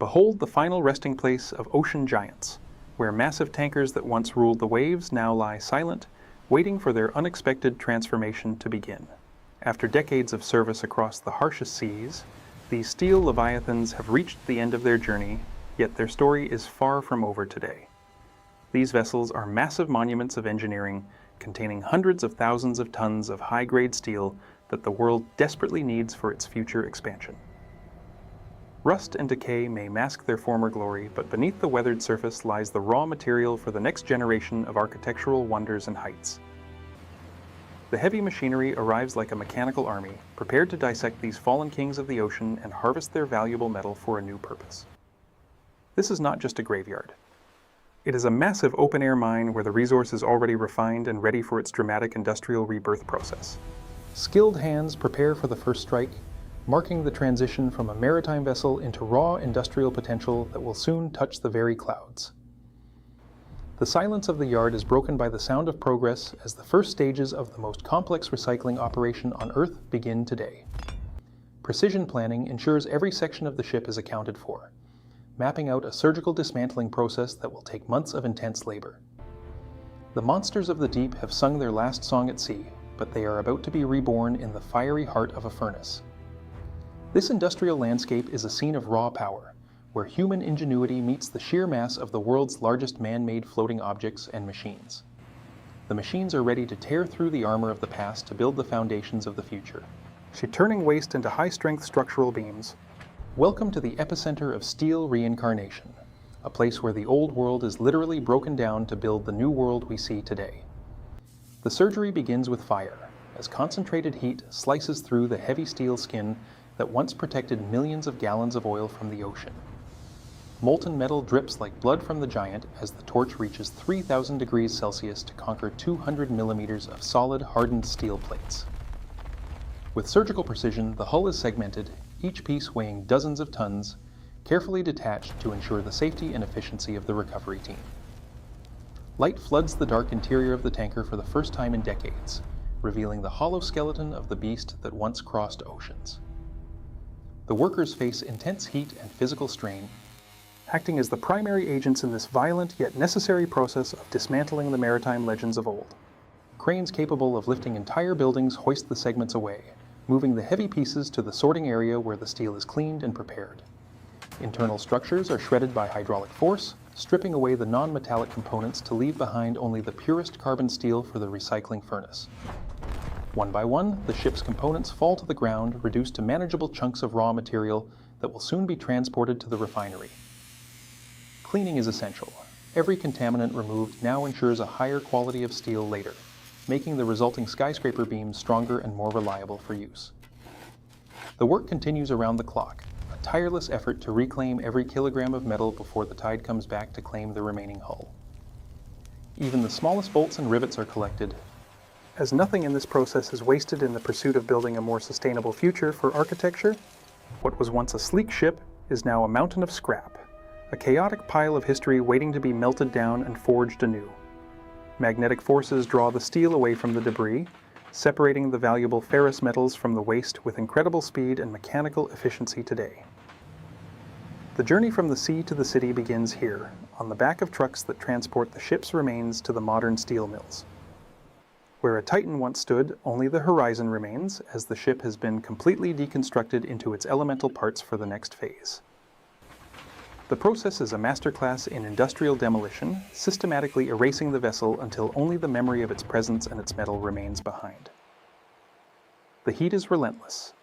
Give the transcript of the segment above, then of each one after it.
Behold the final resting place of ocean giants, where massive tankers that once ruled the waves now lie silent, waiting for their unexpected transformation to begin. After decades of service across the harshest seas, these steel leviathans have reached the end of their journey, yet their story is far from over today. These vessels are massive monuments of engineering, containing hundreds of thousands of tons of high-grade steel that the world desperately needs for its future expansion. Rust and decay may mask their former glory, but beneath the weathered surface lies the raw material for the next generation of architectural wonders and heights. The heavy machinery arrives like a mechanical army, prepared to dissect these fallen kings of the ocean and harvest their valuable metal for a new purpose. This is not just a graveyard. It is a massive open-air mine where the resource is already refined and ready for its dramatic industrial rebirth process. Skilled hands prepare for the first strike, marking the transition from a maritime vessel into raw industrial potential that will soon touch the very clouds. The silence of the yard is broken by the sound of progress as the first stages of the most complex recycling operation on Earth begin today. Precision planning ensures every section of the ship is accounted for, mapping out a surgical dismantling process that will take months of intense labor. The monsters of the deep have sung their last song at sea, but they are about to be reborn in the fiery heart of a furnace. This industrial landscape is a scene of raw power, where human ingenuity meets the sheer mass of the world's largest man-made floating objects and machines. The machines are ready to tear through the armor of the past to build the foundations of the future. Turning waste into high-strength structural beams. Welcome to the epicenter of steel reincarnation, a place where the old world is literally broken down to build the new world we see today. The surgery begins with fire, as concentrated heat slices through the heavy steel skin that once protected millions of gallons of oil from the ocean. Molten metal drips like blood from the giant as the torch reaches 3,000 degrees Celsius to conquer 200 millimeters of solid, hardened steel plates. With surgical precision, the hull is segmented, each piece weighing dozens of tons, carefully detached to ensure the safety and efficiency of the recovery team. Light floods the dark interior of the tanker for the first time in decades, revealing the hollow skeleton of the beast that once crossed oceans. The workers face intense heat and physical strain, acting as the primary agents in this violent yet necessary process of dismantling the maritime legends of old. Cranes capable of lifting entire buildings hoist the segments away, moving the heavy pieces to the sorting area where the steel is cleaned and prepared. Internal structures are shredded by hydraulic force, stripping away the non-metallic components to leave behind only the purest carbon steel for the recycling furnace. One by one, the ship's components fall to the ground, reduced to manageable chunks of raw material that will soon be transported to the refinery. Cleaning is essential. Every contaminant removed now ensures a higher quality of steel later, making the resulting skyscraper beams stronger and more reliable for use. The work continues around the clock, a tireless effort to reclaim every kilogram of metal before the tide comes back to claim the remaining hull. Even the smallest bolts and rivets are collected, as nothing in this process is wasted in the pursuit of building a more sustainable future for architecture. What was once a sleek ship is now a mountain of scrap, a chaotic pile of history waiting to be melted down and forged anew. Magnetic forces draw the steel away from the debris, separating the valuable ferrous metals from the waste with incredible speed and mechanical efficiency today. The journey from the sea to the city begins here, on the back of trucks that transport the ship's remains to the modern steel mills. Where a Titan once stood, only the horizon remains, as the ship has been completely deconstructed into its elemental parts for the next phase. The process is a masterclass in industrial demolition, systematically erasing the vessel until only the memory of its presence and its metal remains behind. The heat is relentless,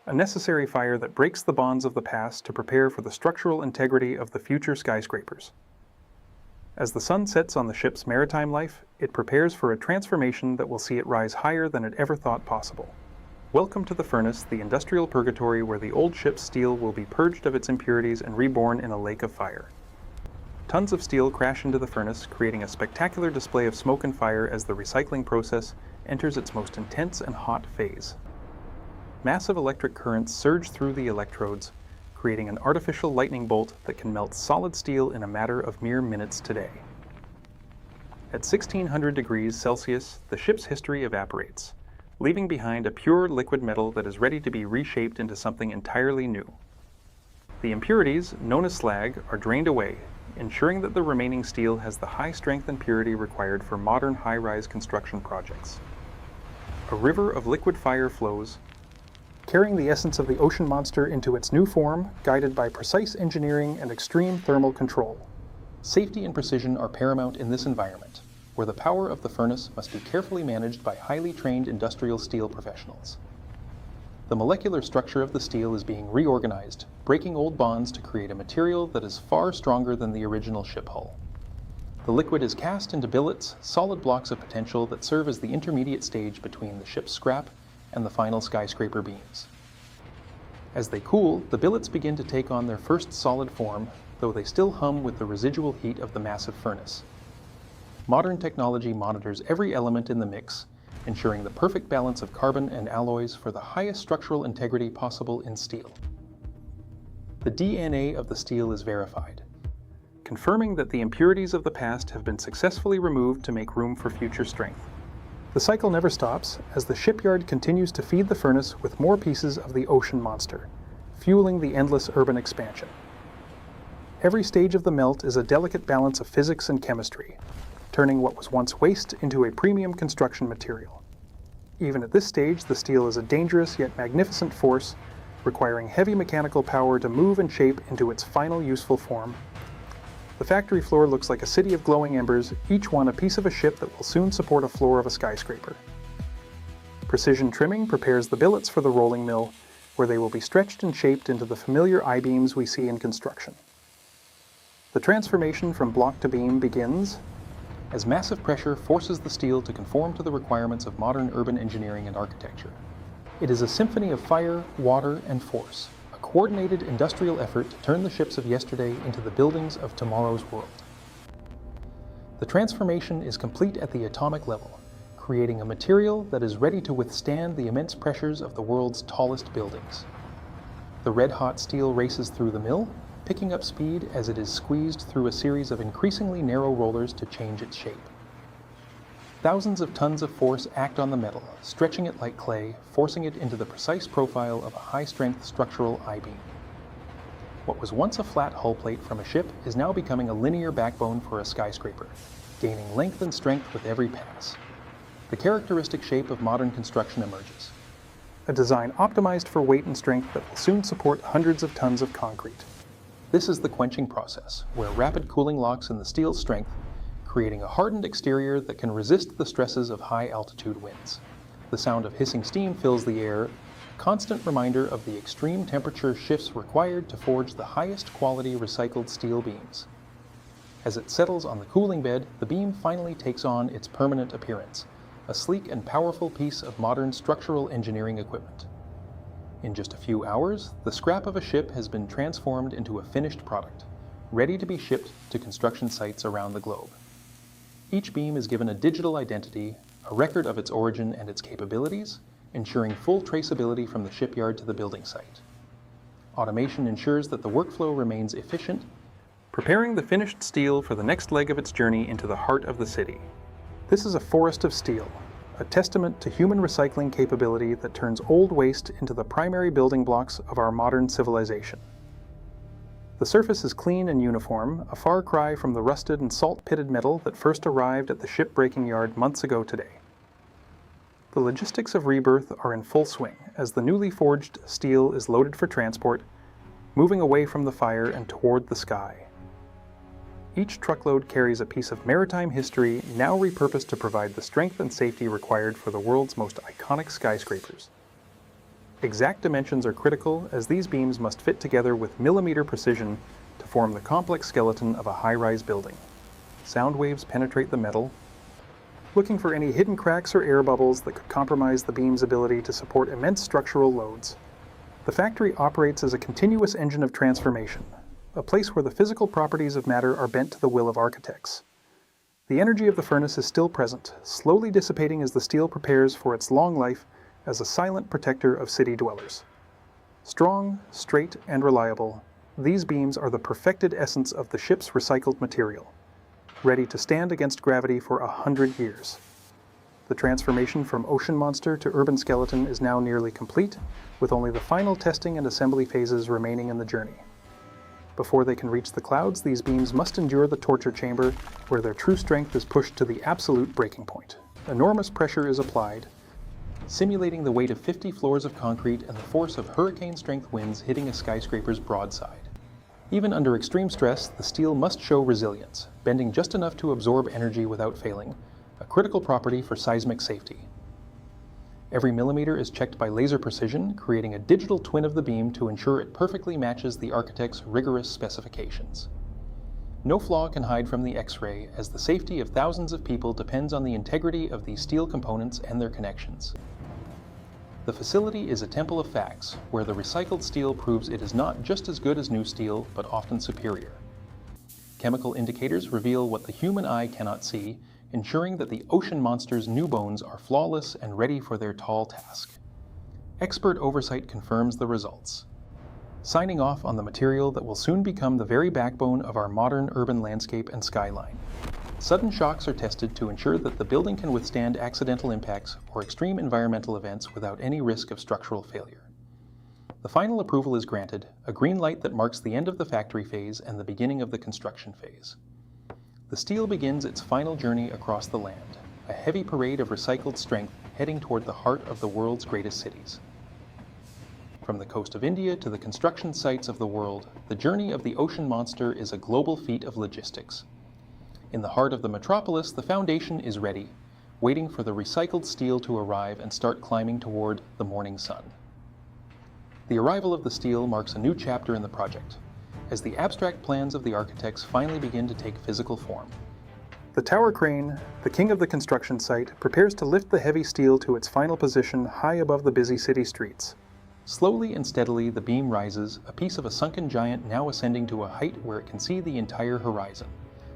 a necessary fire that breaks the bonds of the past to prepare for the structural integrity of the future skyscrapers. As the sun sets on the ship's maritime life, it prepares for a transformation that will see it rise higher than it ever thought possible. Welcome to the furnace, the industrial purgatory where the old ship's steel will be purged of its impurities and reborn in a lake of fire. Tons of steel crash into the furnace, creating a spectacular display of smoke and fire as the recycling process enters its most intense and hot phase. Massive electric currents surge through the electrodes, creating an artificial lightning bolt that can melt solid steel in a matter of mere minutes today. At 1600 degrees Celsius, the ship's history evaporates, leaving behind a pure liquid metal that is ready to be reshaped into something entirely new. The impurities, known as slag, are drained away, ensuring that the remaining steel has the high strength and purity required for modern high-rise construction projects. A river of liquid fire flows, carrying the essence of the ocean monster into its new form, guided by precise engineering and extreme thermal control. Safety and precision are paramount in this environment, where the power of the furnace must be carefully managed by highly trained industrial steel professionals. The molecular structure of the steel is being reorganized, breaking old bonds to create a material that is far stronger than the original ship hull. The liquid is cast into billets, solid blocks of potential that serve as the intermediate stage between the ship's scrap and the final skyscraper beams. As they cool, the billets begin to take on their first solid form, though they still hum with the residual heat of the massive furnace. Modern technology monitors every element in the mix, ensuring the perfect balance of carbon and alloys for the highest structural integrity possible in steel. The DNA of the steel is verified, confirming that the impurities of the past have been successfully removed to make room for future strength. The cycle never stops as the shipyard continues to feed the furnace with more pieces of the ocean monster, fueling the endless urban expansion. Every stage of the melt is a delicate balance of physics and chemistry, turning what was once waste into a premium construction material. Even at this stage, the steel is a dangerous yet magnificent force, requiring heavy mechanical power to move and shape into its final useful form. The factory floor looks like a city of glowing embers, each one a piece of a ship that will soon support a floor of a skyscraper. Precision trimming prepares the billets for the rolling mill, where they will be stretched and shaped into the familiar I-beams we see in construction. The transformation from block to beam begins as massive pressure forces the steel to conform to the requirements of modern urban engineering and architecture. It is a symphony of fire, water, and force, a coordinated industrial effort to turn the ships of yesterday into the buildings of tomorrow's world. The transformation is complete at the atomic level, creating a material that is ready to withstand the immense pressures of the world's tallest buildings. The red-hot steel races through the mill, picking up speed as it is squeezed through a series of increasingly narrow rollers to change its shape. Thousands of tons of force act on the metal, stretching it like clay, forcing it into the precise profile of a high-strength structural I-beam. What was once a flat hull plate from a ship is now becoming a linear backbone for a skyscraper, gaining length and strength with every pass. The characteristic shape of modern construction emerges. A design optimized for weight and strength that will soon support hundreds of tons of concrete. This is the quenching process, where rapid cooling locks in the steel's strength, creating a hardened exterior that can resist the stresses of high-altitude winds. The sound of hissing steam fills the air, a constant reminder of the extreme temperature shifts required to forge the highest quality recycled steel beams. As it settles on the cooling bed, the beam finally takes on its permanent appearance, a sleek and powerful piece of modern structural engineering equipment. In just a few hours, the scrap of a ship has been transformed into a finished product, ready to be shipped to construction sites around the globe. Each beam is given a digital identity, a record of its origin and its capabilities, ensuring full traceability from the shipyard to the building site. Automation ensures that the workflow remains efficient, preparing the finished steel for the next leg of its journey into the heart of the city. This is a forest of steel, a testament to human recycling capability that turns old waste into the primary building blocks of our modern civilization. The surface is clean and uniform, a far cry from the rusted and salt-pitted metal that first arrived at the shipbreaking yard months ago today. The logistics of rebirth are in full swing as the newly forged steel is loaded for transport, moving away from the fire and toward the sky. Each truckload carries a piece of maritime history now repurposed to provide the strength and safety required for the world's most iconic skyscrapers. Exact dimensions are critical as these beams must fit together with millimeter precision to form the complex skeleton of a high-rise building. Sound waves penetrate the metal, looking for any hidden cracks or air bubbles that could compromise the beam's ability to support immense structural loads. The factory operates as a continuous engine of transformation, a place where the physical properties of matter are bent to the will of architects. The energy of the furnace is still present, slowly dissipating as the steel prepares for its long life as a silent protector of city dwellers. Strong, straight, and reliable, these beams are the perfected essence of the ship's recycled material, ready to stand against gravity for 100 years. The transformation from ocean monster to urban skeleton is now nearly complete, with only the final testing and assembly phases remaining in the journey. Before they can reach the clouds, these beams must endure the torture chamber, where their true strength is pushed to the absolute breaking point. Enormous pressure is applied, simulating the weight of 50 floors of concrete and the force of hurricane-strength winds hitting a skyscraper's broadside. Even under extreme stress, the steel must show resilience, bending just enough to absorb energy without failing, a critical property for seismic safety. Every millimeter is checked by laser precision, creating a digital twin of the beam to ensure it perfectly matches the architect's rigorous specifications. No flaw can hide from the X-ray, as the safety of thousands of people depends on the integrity of these steel components and their connections. The facility is a temple of facts, where the recycled steel proves it is not just as good as new steel, but often superior. Chemical indicators reveal what the human eye cannot see, ensuring that the ocean monster's new bones are flawless and ready for their tall task. Expert oversight confirms the results, signing off on the material that will soon become the very backbone of our modern urban landscape and skyline. Sudden shocks are tested to ensure that the building can withstand accidental impacts or extreme environmental events without any risk of structural failure. The final approval is granted, a green light that marks the end of the factory phase and the beginning of the construction phase. The steel begins its final journey across the land, a heavy parade of recycled strength heading toward the heart of the world's greatest cities. From the coast of India to the construction sites of the world, the journey of the ocean monster is a global feat of logistics. In the heart of the metropolis, the foundation is ready, waiting for the recycled steel to arrive and start climbing toward the morning sun. The arrival of the steel marks a new chapter in the project, as the abstract plans of the architects finally begin to take physical form. The tower crane, the king of the construction site, prepares to lift the heavy steel to its final position high above the busy city streets. Slowly and steadily, the beam rises, a piece of a sunken giant now ascending to a height where it can see the entire horizon.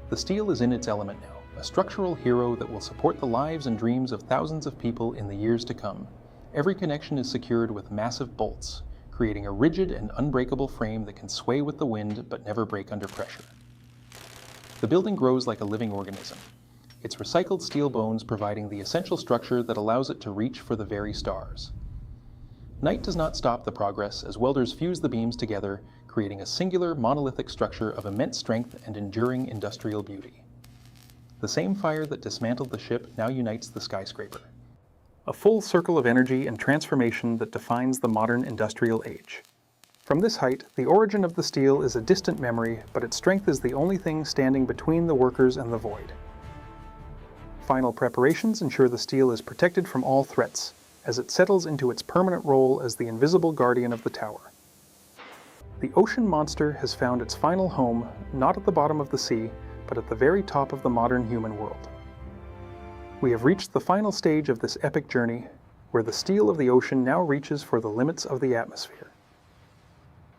The steel is in its element now, a structural hero that will support the lives and dreams of thousands of people in the years to come. Every connection is secured with massive bolts, creating a rigid and unbreakable frame that can sway with the wind but never break under pressure. The building grows like a living organism, its recycled steel bones providing the essential structure that allows it to reach for the very stars. Night does not stop the progress as welders fuse the beams together, creating a singular monolithic structure of immense strength and enduring industrial beauty. The same fire that dismantled the ship now unites the skyscraper. A full circle of energy and transformation that defines the modern industrial age. From this height, the origin of the steel is a distant memory, but its strength is the only thing standing between the workers and the void. Final preparations ensure the steel is protected from all threats, as it settles into its permanent role as the invisible guardian of the tower. The ocean monster has found its final home, not at the bottom of the sea, but at the very top of the modern human world. We have reached the final stage of this epic journey, where the steel of the ocean now reaches for the limits of the atmosphere.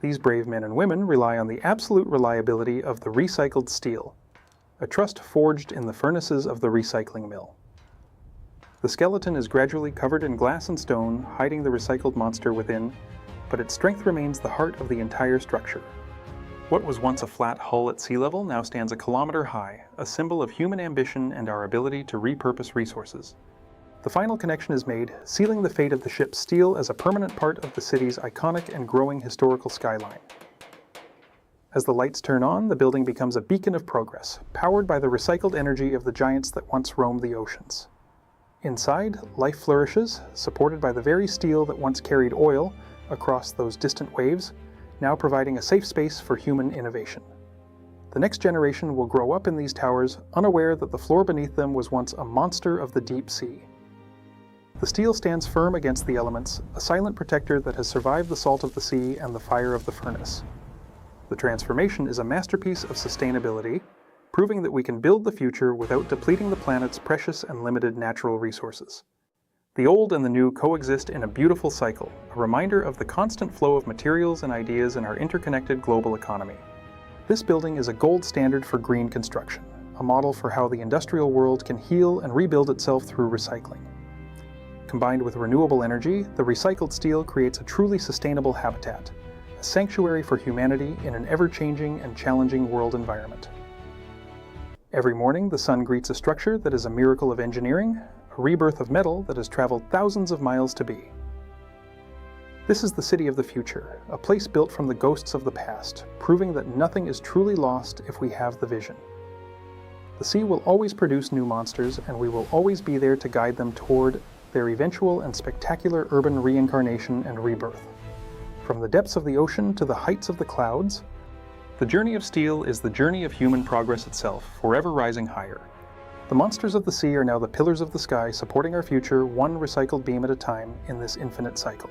These brave men and women rely on the absolute reliability of the recycled steel, a trust forged in the furnaces of the recycling mill. The skeleton is gradually covered in glass and stone, hiding the recycled monster within, but its strength remains the heart of the entire structure. What was once a flat hull at sea level now stands a kilometer high, a symbol of human ambition and our ability to repurpose resources. The final connection is made, sealing the fate of the ship's steel as a permanent part of the city's iconic and growing historical skyline. As the lights turn on, the building becomes a beacon of progress, powered by the recycled energy of the giants that once roamed the oceans. Inside, life flourishes, supported by the very steel that once carried oil across those distant waves, now providing a safe space for human innovation. The next generation will grow up in these towers, unaware that the floor beneath them was once a monster of the deep sea. The steel stands firm against the elements, a silent protector that has survived the salt of the sea and the fire of the furnace. The transformation is a masterpiece of sustainability, proving that we can build the future without depleting the planet's precious and limited natural resources. The old and the new coexist in a beautiful cycle, a reminder of the constant flow of materials and ideas in our interconnected global economy. This building is a gold standard for green construction, a model for how the industrial world can heal and rebuild itself through recycling. Combined with renewable energy, the recycled steel creates a truly sustainable habitat, a sanctuary for humanity in an ever-changing and challenging world environment. Every morning, the sun greets a structure that is a miracle of engineering, a rebirth of metal that has traveled thousands of miles to be. This is the city of the future, a place built from the ghosts of the past, proving that nothing is truly lost if we have the vision. The sea will always produce new monsters, and we will always be there to guide them toward their eventual and spectacular urban reincarnation and rebirth. From the depths of the ocean to the heights of the clouds, the journey of steel is the journey of human progress itself, forever rising higher. The monsters of the sea are now the pillars of the sky, supporting our future, one recycled beam at a time in this infinite cycle.